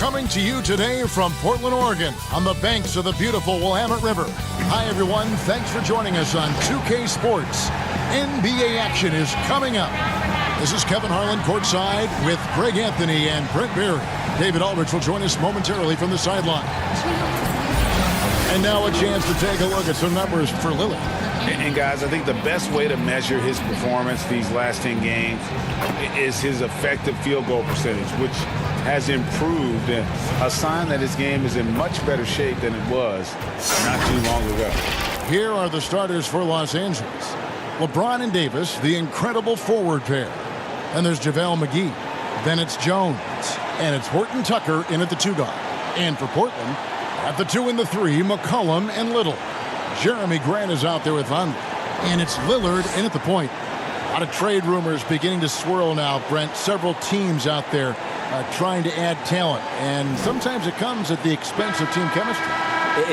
Coming to you today from Portland, Oregon, on the banks of the beautiful Willamette River. Hi, everyone. Thanks for joining us on 2K Sports. NBA action is coming up. This is Kevin Harlan courtside with Greg Anthony and Brent Barry. David Aldridge will join us momentarily from the sideline. And now a chance to take a look at some numbers for Lillard. And guys, I think the best way to measure his performance these last 10 games is his effective field goal percentage, which has improved. A sign that his game is in much better shape than it was not too long ago. Here are the starters for Los Angeles. LeBron and Davis, the incredible forward pair. And there's JaVale McGee. Then it's Jones. And it's Horton Tucker in at the 2 guard. And for Portland, at the 2 and the 3, McCollum and Little. Jeremy Grant is out there with Vonleh. And it's Lillard in at the point. A lot of trade rumors beginning to swirl now, Brent. Several teams out there trying to add talent. And sometimes it comes at the expense of team chemistry.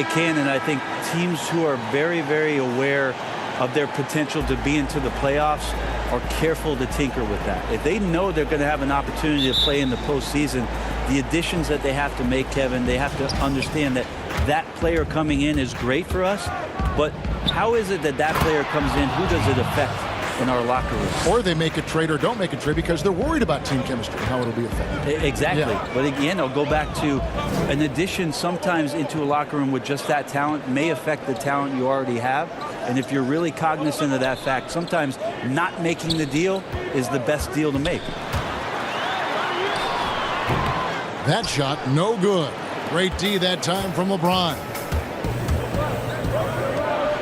It can, and I think teams who are very, very aware of their potential to be into the playoffs are careful to tinker with that. If they know they're going to have an opportunity to play in the postseason, the additions that they have to make, Kevin, they have to understand that that player coming in is great for us, but how is it that that player comes in? Who does it affect in our locker room? Or they make a trade or don't make a trade because they're worried about team chemistry, how it'll be affected. Exactly. Yeah. But again, I'll go back to an addition sometimes into a locker room with just that talent may affect the talent you already have. And if you're really cognizant of that fact, sometimes not making the deal is the best deal to make. That shot, no good. Great D that time from LeBron.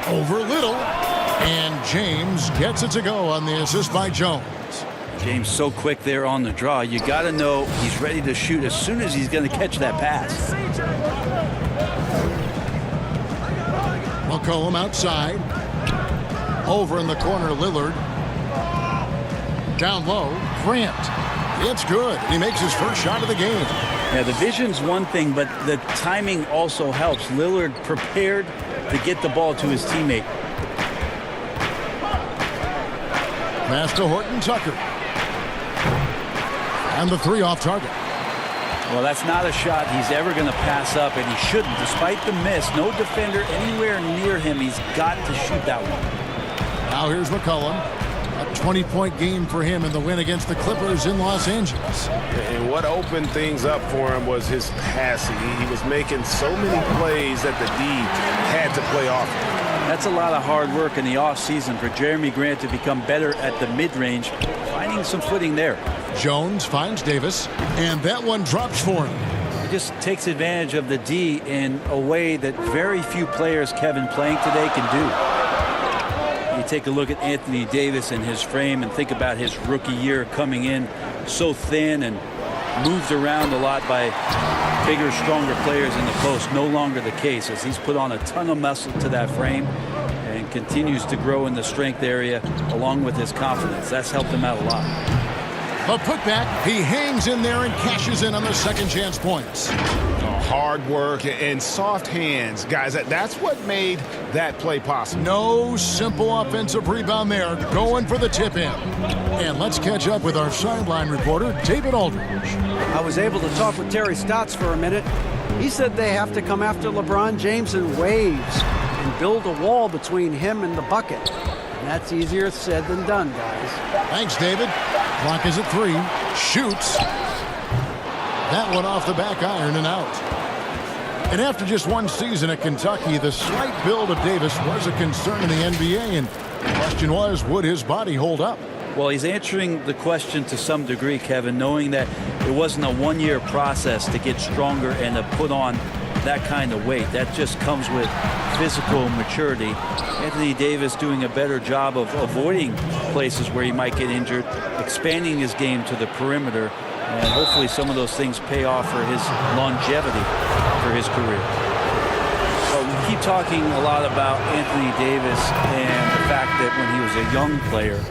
Over Little. And James gets it to go on the assist by Jones. James so quick there on the draw. You got to know he's ready to shoot as soon as he's going to catch that pass. McCollum outside. Over in the corner, Lillard. Down low, Grant. It's good. He makes his first shot of the game. Yeah, the vision's one thing, but the timing also helps. Lillard prepared to get the ball to his teammate. Pass to Horton Tucker. And the 3 off target. Well, that's not a shot he's ever going to pass up, and he shouldn't. Despite the miss, no defender anywhere near him. He's got to shoot that one. Now here's McCollum. A 20-point game for him in the win against the Clippers in Los Angeles. And what opened things up for him was his passing. He was making so many plays that the D had to play off him. That's a lot of hard work in the offseason for Jeremy Grant to become better at the mid-range, finding some footing there. Jones finds Davis, and that one drops for him. He just takes advantage of the D in a way that very few players, Kevin, playing today can do. You take a look at Anthony Davis and his frame and think about his rookie year coming in so thin and moved around a lot by bigger, stronger players in the post. No longer the case, as he's put on a ton of muscle to that frame and continues to grow in the strength area along with his confidence. That's helped him out a lot. A putback, he hangs in there and cashes in on the second chance points. Hard work and soft hands, guys. That's what made that play possible. No simple offensive rebound there, going for the tip in. And let's catch up with our sideline reporter, David Aldridge. I was able to talk with Terry Stotts for a minute. He said they have to come after LeBron James in waves and build a wall between him and the bucket. And that's easier said than done, guys. Thanks, David. Clock is at 3. Shoots. That one off the back iron and out. And after just one season at Kentucky, the slight build of Davis was a concern in the NBA. And the question was, would his body hold up? Well, he's answering the question to some degree, Kevin, knowing that it wasn't a one-year process to get stronger and to put on that kind of weight. That just comes with physical maturity. Anthony Davis doing a better job of avoiding places where he might get injured, expanding his game to the perimeter, and hopefully some of those things pay off for his longevity for his career. But we keep talking a lot about Anthony Davis and the fact that when he was a young player,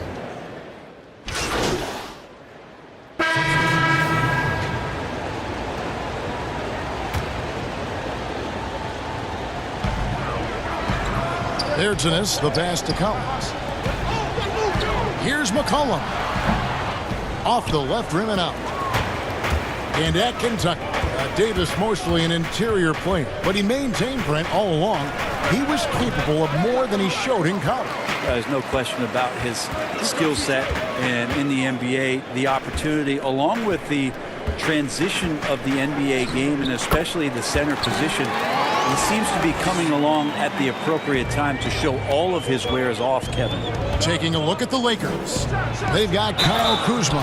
There's Tennis, the pass to Collins. Here's McCollum. Off the left rim and out. And at Kentucky, a Davis mostly an interior player, but he maintained, Brent, all along, he was capable of more than he showed in college. There's no question about his skill set, and in the NBA, the opportunity, along with the transition of the NBA game, and especially the center position, he seems to be coming along at the appropriate time to show all of his wares off, Kevin. Taking a look at the Lakers. They've got Kyle Kuzma.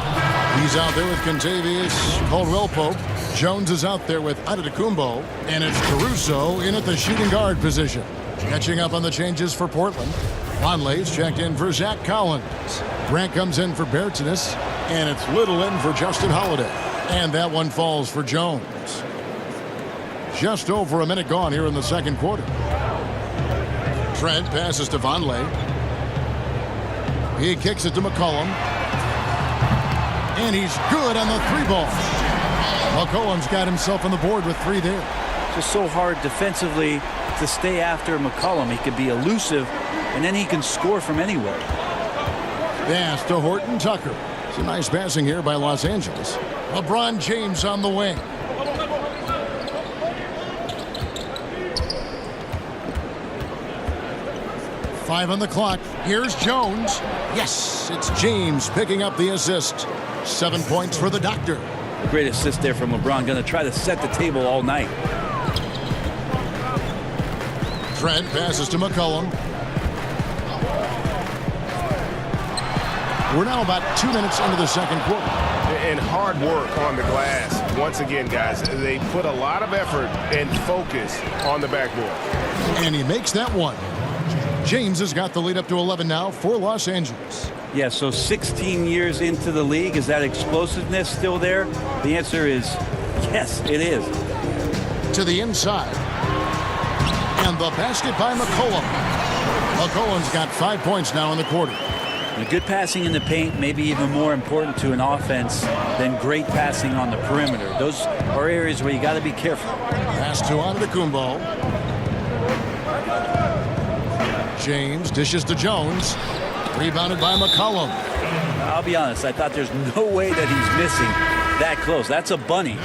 He's out there with Kentavious Caldwell-Pope. Jones is out there with Antetokounmpo. And it's Caruso in at the shooting guard position. Catching up on the changes for Portland. Vonleh's checked in for Zach Collins. Grant comes in for Bertans. And it's Little in for Justin Holiday. And that one falls for Jones. Just over a minute gone here in the second quarter. Trent passes to Vonleh. He kicks it to McCollum. And he's good on the three ball. McCollum's got himself on the board with 3 there. Just so hard defensively to stay after McCollum. He can be elusive, and then he can score from anywhere. Pass to Horton Tucker. It's a nice passing here by Los Angeles. LeBron James on the wing. Five on the clock. Here's Jones. Yes, it's James picking up the assist. 7 points for the Doctor. Great assist there from LeBron. Going to try to set the table all night. Trent passes to McCollum. We're now about 2 minutes into the second quarter. And hard work on the glass. Once again, guys, they put a lot of effort and focus on the backboard. And he makes that one. James has got the lead up to 11 now for Los Angeles. Yeah, so 16 years into the league, is that explosiveness still there? The answer is yes, it is. To the inside. And the basket by McCollum. McCollum's got 5 points now in the quarter. And good passing in the paint may be even more important to an offense than great passing on the perimeter. Those are areas where you got to be careful. Pass to Antetokounmpo. James dishes to Jones. Rebounded by McCollum. I'll be honest, I thought there's no way that he's missing that close. That's a bunny.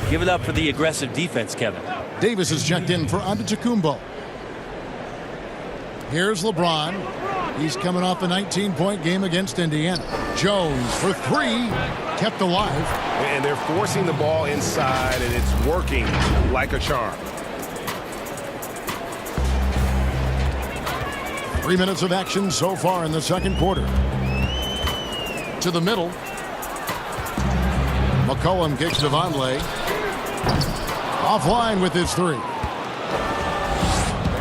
Give it up for the aggressive defense, Kevin. Davis is checked in for Antetokounmpo. Here's LeBron. He's coming off a 19-point game against Indiana. Jones for 3. Kept alive. And they're forcing the ball inside, and it's working like a charm. 3 minutes of action so far in the second quarter. To the middle. McCollum kicks to Vonleh. Offline with his 3.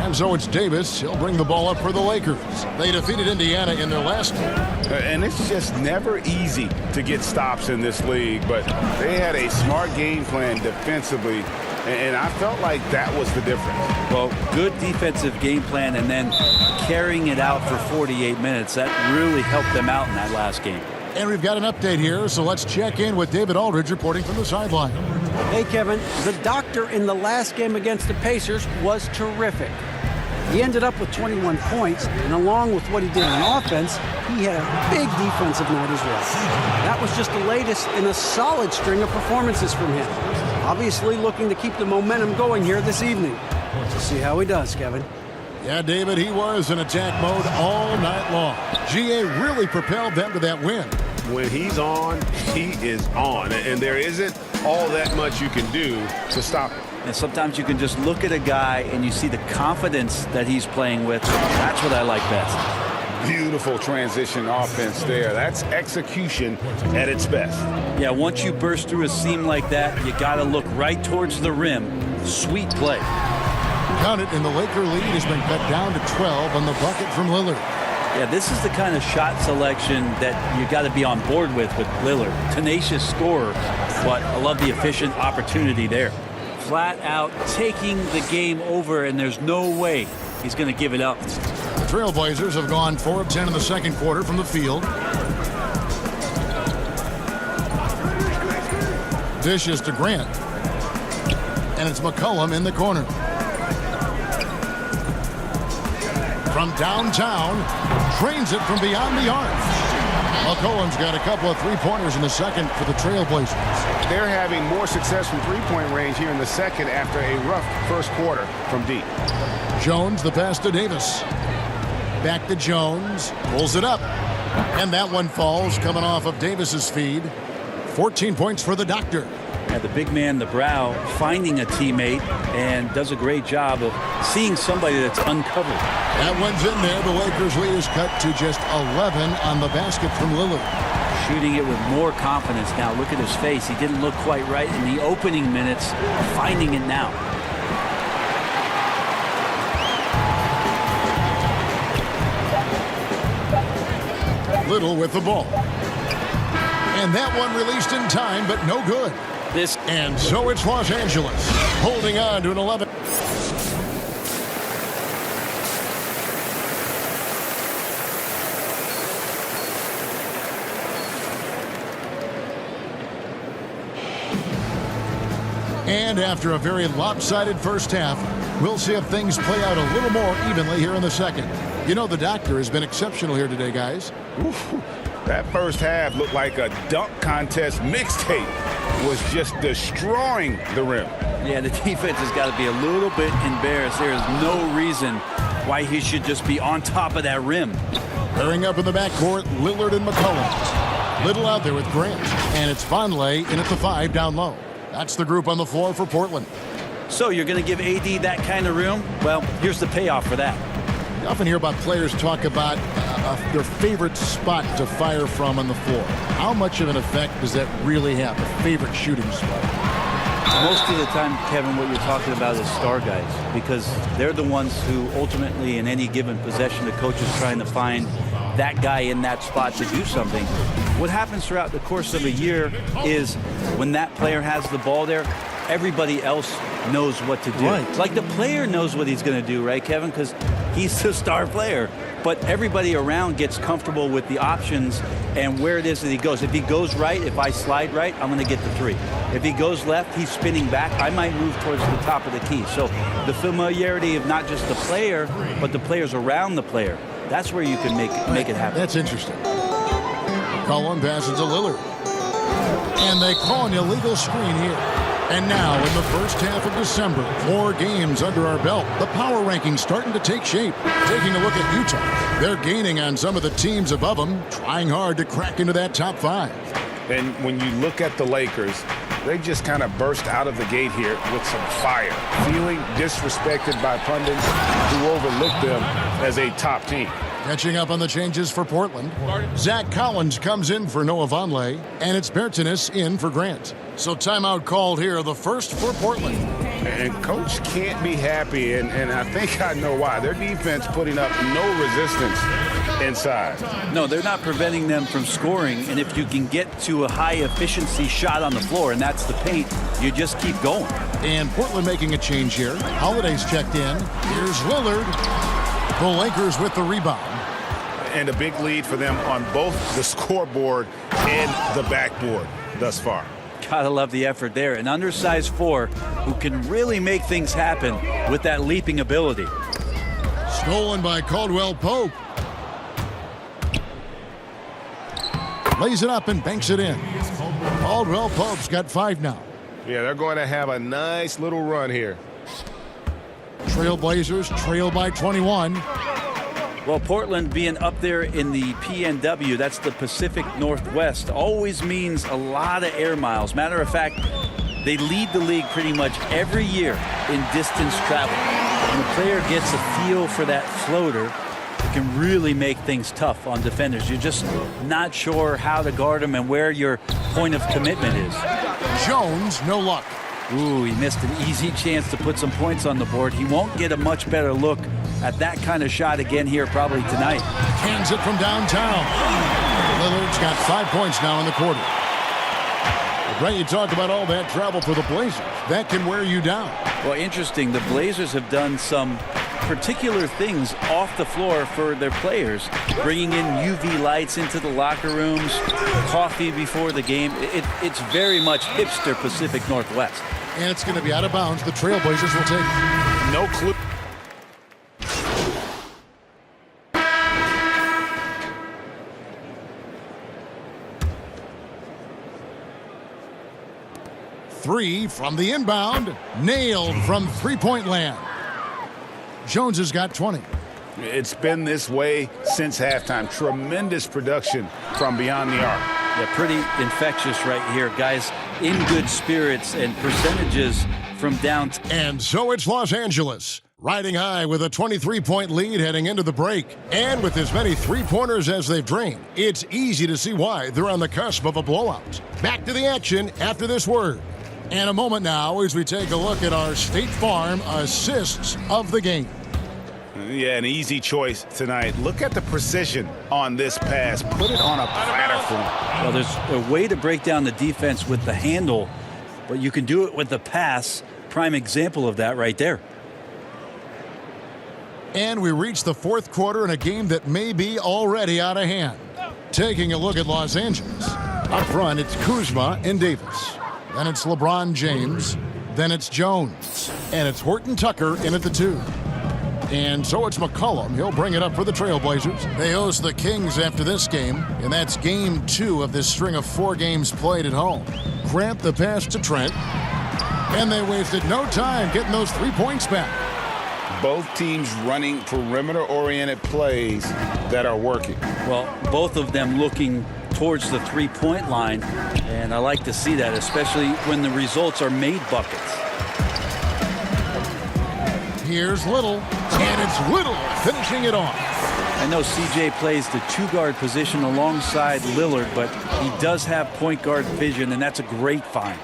And so it's Davis. He'll bring the ball up for the Lakers. They defeated Indiana in their last game. And it's just never easy to get stops in this league, but they had a smart game plan defensively, and I felt like that was the difference. Well, good defensive game plan and then carrying it out for 48 minutes. That really helped them out in that last game. And we've got an update here, so let's check in with David Aldridge reporting from the sideline. Hey, Kevin, the Doctor in the last game against the Pacers was terrific. He ended up with 21 points, and along with what he did on offense, he had a big defensive night as well. That was just the latest in a solid string of performances from him. Obviously looking to keep the momentum going here this evening. Let's see how he does, Kevin. Yeah, David, he was in attack mode all night long. GA really propelled them to that win. When he's on, he is on, and there isn't all that much you can do to stop him. And sometimes you can just look at a guy and you see the confidence that he's playing with. That's what I like best. Beautiful transition offense there. That's execution at its best. Yeah, once you burst through a seam like that, you got to look right towards the rim. Sweet play. Count it, and the Laker lead has been cut down to 12 on the bucket from Lillard. Yeah, this is the kind of shot selection that you got to be on board with Lillard. Tenacious scorer, but I love the efficient opportunity there. Flat out taking the game over, and there's no way he's going to give it up. The Trailblazers have gone 4 of 10 in the second quarter from the field. Dishes to Grant. And it's McCollum in the corner. From downtown, trains it from beyond the arc. McCollum's got a couple of three-pointers in the second for the Trailblazers. They're having more success from three-point range here in the second after a rough first quarter from deep. Jones, the pass to Davis. Back to Jones. Pulls it up. And that one falls coming off of Davis's feed. 14 points for the Doctor. Yeah, the big man, the Brow, finding a teammate and does a great job of seeing somebody that's uncovered. That one's in there. The Lakers lead is cut to just 11 on the basket from Lillard. Shooting it with more confidence now. Look at his face. He didn't look quite right in the opening minutes. Finding it now. Little with the ball. And that one released in time, but no good. And so it's Los Angeles holding on to an 11. And after a very lopsided first half, we'll see if things play out a little more evenly here in the second. You know, the Doctor has been exceptional here today, guys. Oof. That first half looked like a dunk contest mixtape. Was just destroying the rim. Yeah, the defense has got to be a little bit embarrassed. There is no reason why he should just be on top of that rim. Pairing up in the backcourt, Lillard and McCollum. Little out there with Grant. And it's Vonleh in at the 5 down low. That's the group on the floor for Portland. So you're going to give AD that kind of room? Well, here's the payoff for that. You often hear about players talk about their favorite spot to fire from on the floor. How much of an effect does that really have, a favorite shooting spot? Most of the time, Kevin, what you're talking about is star guys, because they're the ones who ultimately in any given possession, the coach is trying to find that guy in that spot to do something. What happens throughout the course of a year is when that player has the ball there, everybody else knows what to do. Right. Like the player knows what he's going to do, right, Kevin? Because he's the star player. But everybody around gets comfortable with the options and where it is that he goes. If he goes right, if I slide right, I'm going to get the 3. If he goes left, he's spinning back. I might move towards the top of the key. So the familiarity of not just the player, but the players around the player, that's where you can make it happen. That's interesting. McCollum passes to Lillard. And they call an illegal screen here. And now, in the first half of December, 4 games under our belt, the power rankings starting to take shape. Taking a look at Utah, they're gaining on some of the teams above them, trying hard to crack into that top 5. And when you look at the Lakers, they just kind of burst out of the gate here with some fire, feeling disrespected by pundits who overlooked them as a top team. Catching up on the changes for Portland, Zach Collins comes in for Noah Vonleh, and it's Bertans in for Grant. So timeout called here, the first for Portland. And Coach can't be happy, and I think I know why. Their defense putting up no resistance inside. No, they're not preventing them from scoring, and if you can get to a high-efficiency shot on the floor, and that's the paint, you just keep going. And Portland making a change here. Holiday's checked in. Here's Lillard. The Lakers with the rebound. And a big lead for them on both the scoreboard and the backboard thus far. Gotta love the effort there. An undersized 4 who can really make things happen with that leaping ability. Stolen by Caldwell Pope. Lays it up and banks it in. Caldwell Pope's got 5 now. Yeah, they're going to have a nice little run here. Trailblazers trail by 21. Well, Portland being up there in the PNW, that's the Pacific Northwest, always means a lot of air miles. Matter of fact, they lead the league pretty much every year in distance travel. When the player gets a feel for that floater, it can really make things tough on defenders. You're just not sure how to guard them and where your point of commitment is. Jones, no luck. Ooh, he missed an easy chance to put some points on the board. He won't get a much better look at that kind of shot again here probably tonight. Cans it from downtown. Lillard's got 5 points now in the quarter. Right, you talk about all that travel for the Blazers. That can wear you down. Well, interesting. The Blazers have done some particular things off the floor for their players, bringing in UV lights into the locker rooms, coffee before the game. It's very much hipster Pacific Northwest. And it's going to be out of bounds. The Trailblazers will take. No clue. three from the inbound. Nailed from three-point land. Jones has got 20. It's been this way since halftime. Tremendous production from beyond the arc. Yeah, pretty infectious right here. Guys in good spirits and percentages from downtown. And so it's Los Angeles, riding high with a 23-point lead heading into the break. And with as many three-pointers as they've drained, it's easy to see why they're on the cusp of a blowout. Back to the action after this word. And a moment now as we take a look at our State Farm assists of the game. Yeah, an easy choice tonight. Look at the precision on this pass. Put it on a platter for him. Well, there's a way to break down the defense with the handle, but you can do it with the pass. Prime example of that right there. And we reach the fourth quarter in a game that may be already out of hand. Taking a look at Los Angeles. Up front, it's Kuzma and Davis. Then it's LeBron James. Then it's Jones. And it's Horton Tucker in at the 2. And so it's McCollum. He'll bring it up for the Trailblazers. They host the Kings after this game, and that's game 2 of this string of 4 games played at home. Grant the pass to Trent, and they wasted no time getting those 3 points back. Both teams running perimeter-oriented plays that are working. Well, both of them looking towards the three-point line, and I like to see that, especially when the results are made buckets. Here's Little, and it's Little finishing it off. I know CJ plays the 2-guard position alongside Lillard, but he does have point guard vision, and that's a great find.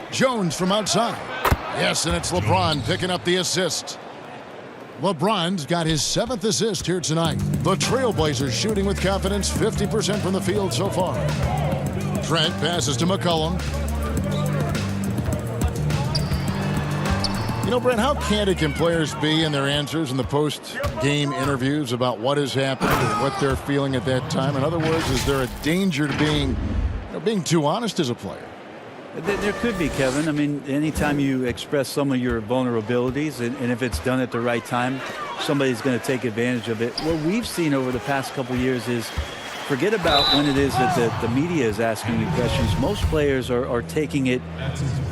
Jones from outside. Yes, and it's LeBron picking up the assist. LeBron's got his 7th assist here tonight. The Trailblazers shooting with confidence, 50% from the field so far. Trent passes to McCollum. You know, Brent, how candid can players be in their answers in the post-game interviews about what has happened and what they're feeling at that time? In other words, is there a danger to being too honest as a player? There could be, Kevin. I mean, anytime you express some of your vulnerabilities, and if it's done at the right time, somebody's going to take advantage of it. What we've seen over the past couple of years is forget about when it is that the media is asking you questions. Most players are taking it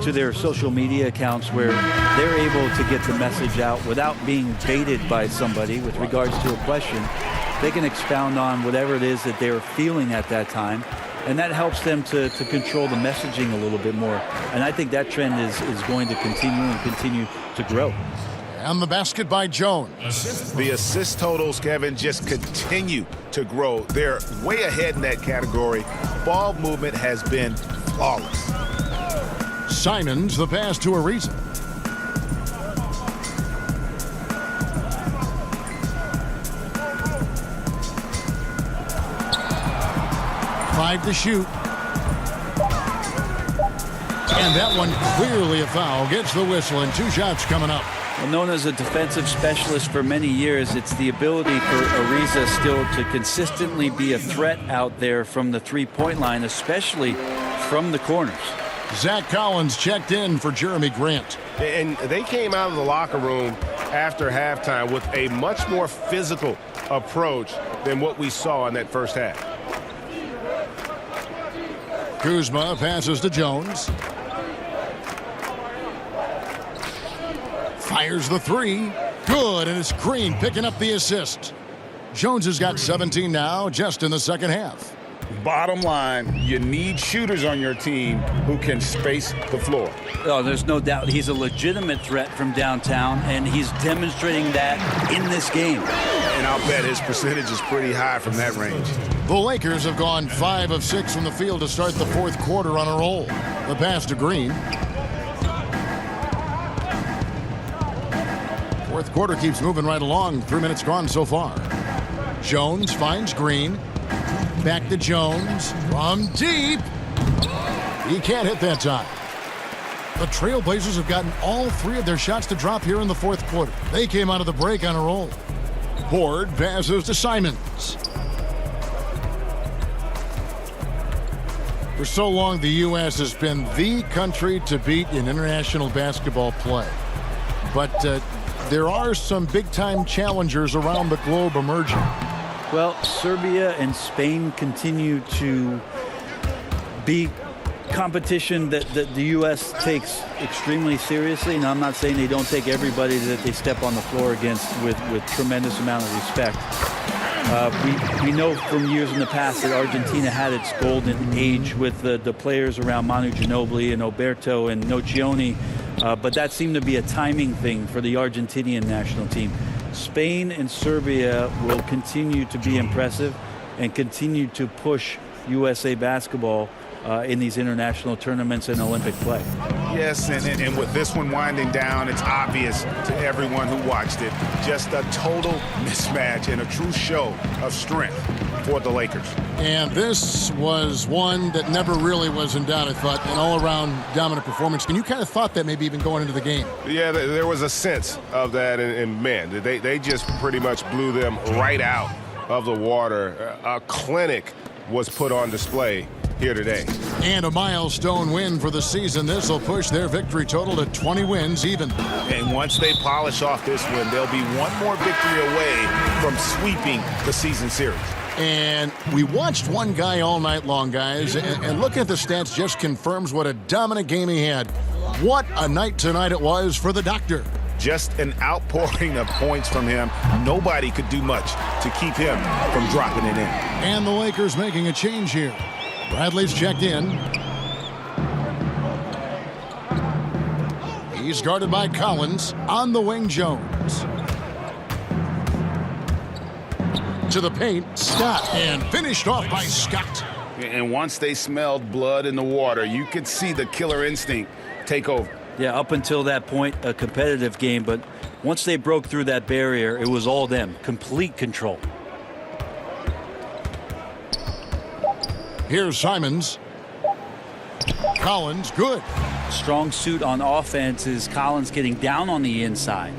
to their social media accounts where they're able to get the message out without being baited by somebody with regards to a question. They can expound on whatever it is that they're feeling at that time. And that helps them to control the messaging a little bit more. And I think that trend is going to continue to grow. And the basket by Jones. The assist totals, Kevin, just continue to grow. They're way ahead in that category. Ball movement has been flawless. Simons the pass to Ariza. Five to shoot. And that one clearly a foul. Gets the whistle and 2 shots coming up. Well, known as a defensive specialist for many years, it's the ability for Ariza still to consistently be a threat out there from the three-point line, especially from the corners. Zach Collins checked in for Jeremy Grant. And they came out of the locker room after halftime with a much more physical approach than what we saw in that first half. Kuzma passes to Jones. Fires the 3. Good, and it's Green picking up the assist. Jones has got 17 now, just in the second half. Bottom line, you need shooters on your team who can space the floor. Oh, there's no doubt he's a legitimate threat from downtown, and he's demonstrating that in this game. And I'll bet his percentage is pretty high from that range. The Lakers have gone 5 of 6 from the field to start the fourth quarter on a roll. The pass to Green. Fourth quarter keeps moving right along. 3 minutes gone so far. Jones finds Green. Back to Jones from deep. He can't hit that time. The Trailblazers have gotten all 3 of their shots to drop here in the fourth quarter. They came out of the break on a roll. Horde passes to Simons. For so long, the U.S. has been the country to beat in international basketball play. But there are some big-time challengers around the globe emerging. Well, Serbia and Spain continue to be competition that the U.S. takes extremely seriously, and I'm not saying they don't take everybody that they step on the floor against with tremendous amount of respect. We know from years in the past that Argentina had its golden age with the players around Manu Ginobili and Oberto and Nocioni, but that seemed to be a timing thing for the Argentinian national team. Spain and Serbia will continue to be impressive and continue to push USA basketball in these international tournaments and Olympic play. Yes, and with this one winding down, it's obvious to everyone who watched it, just a total mismatch and a true show of strength for the Lakers. And this was one that never really was in doubt, I thought, an all-around dominant performance. And you kind of thought that maybe even going into the game. Yeah, there was a sense of that, and man, they just pretty much blew them right out of the water. A clinic was put on display here today. And a milestone win for the season. This will push their victory total to 20 wins even. And once they polish off this win, they'll be one more victory away from sweeping the season series. And we watched one guy all night long, guys, and looking at the stats just confirms what a dominant game he had. What a night tonight it was for the doctor. Just an outpouring of points from him. Nobody could do much to keep him from dropping it in. And the Lakers making a change here. Bradley's checked in. He's guarded by Collins. On the wing, Jones. To the paint, Scott, and finished off by Scott. And once they smelled blood in the water, you could see the killer instinct take over. Yeah, up until that point, a competitive game, but once they broke through that barrier, it was all them. Complete control. Here's Simons. Collins, good. Strong suit on offense is Collins getting down on the inside.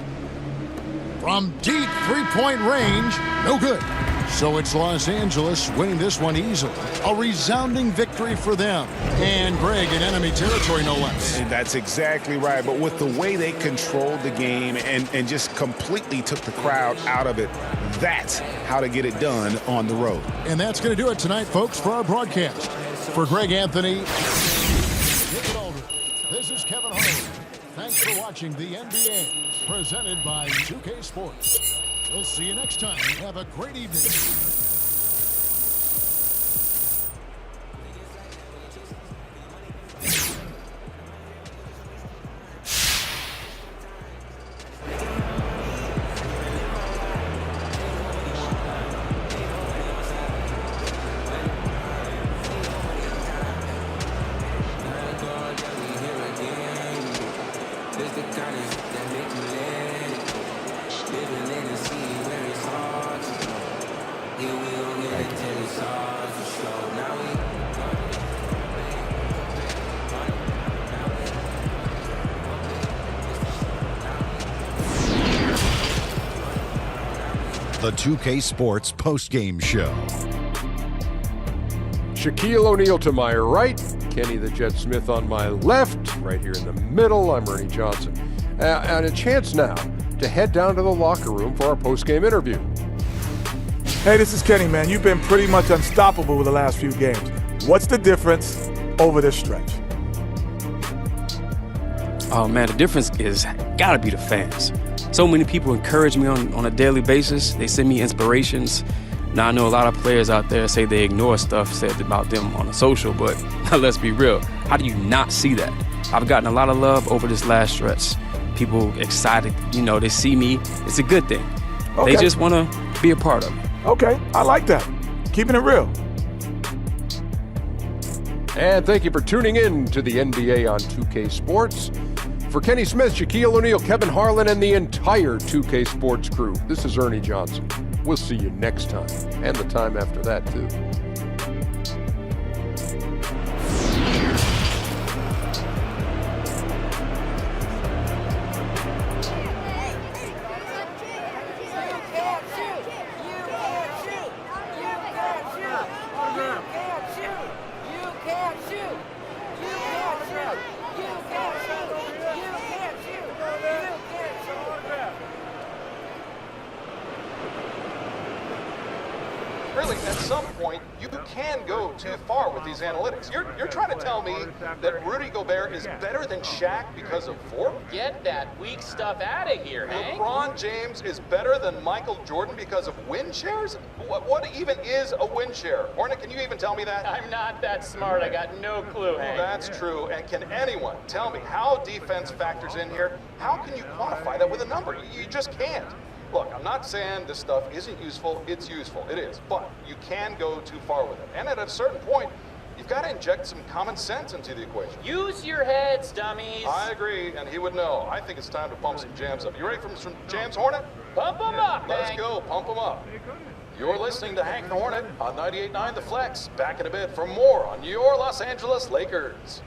From deep three-point range, no good. So it's Los Angeles winning this one easily. A resounding victory for them. And Greg in enemy territory, no less. And that's exactly right. But with the way they controlled the game and just completely took the crowd out of it, that's how to get it done on the road. And that's going to do it tonight, folks, for our broadcast. For Greg Anthony, this is Kevin Harlan. Thanks for watching the NBA, presented by 2K Sports. We'll see you next time. Have a great evening. The 2K Sports postgame show. Shaquille O'Neal to my right, Kenny the Jet Smith on my left, right here in the middle, I'm Ernie Johnson. And a chance now to head down to the locker room for our postgame interview. Hey, this is Kenny, man. You've been pretty much unstoppable with the last few games. What's the difference over this stretch? Oh, man, the difference is gotta be the fans. So many people encourage me on a daily basis. They send me inspirations. Now, I know a lot of players out there say they ignore stuff said about them on the social, but let's be real. How do you not see that? I've gotten a lot of love over this last stretch. People excited, they see me. It's a good thing. Okay. They just want to be a part of it. Okay, I like that. Keeping it real. And thank you for tuning in to the NBA on 2K Sports. For Kenny Smith, Shaquille O'Neal, Kevin Harlan, and the entire 2K Sports crew, this is Ernie Johnson. We'll see you next time, and the time after that, too. really, at some point, you can go too far with these analytics. You're trying to tell me that Rudy Gobert is better than Shaq because of form? Get that weak stuff out of here, Hank. LeBron James is better than Michael Jordan because of win shares? What even is a win share? Hornet, can you even tell me that? I'm not that smart. I got no clue, Hank. That's true. And can anyone tell me how defense factors in here? How can you quantify that with a number? You just can't. Look, I'm not saying this stuff isn't useful. It's useful. It is. But you can go too far with it. And at a certain point, you've got to inject some common sense into the equation. Use your heads, dummies. I agree, and he would know. I think it's time to pump some jams up. You ready for some jams, Hornet? Pump them up, Let's Hank. go. Pump them up. You're listening to Hank the Hornet on 98.9 The Flex. Back in a bit for more on your Los Angeles Lakers.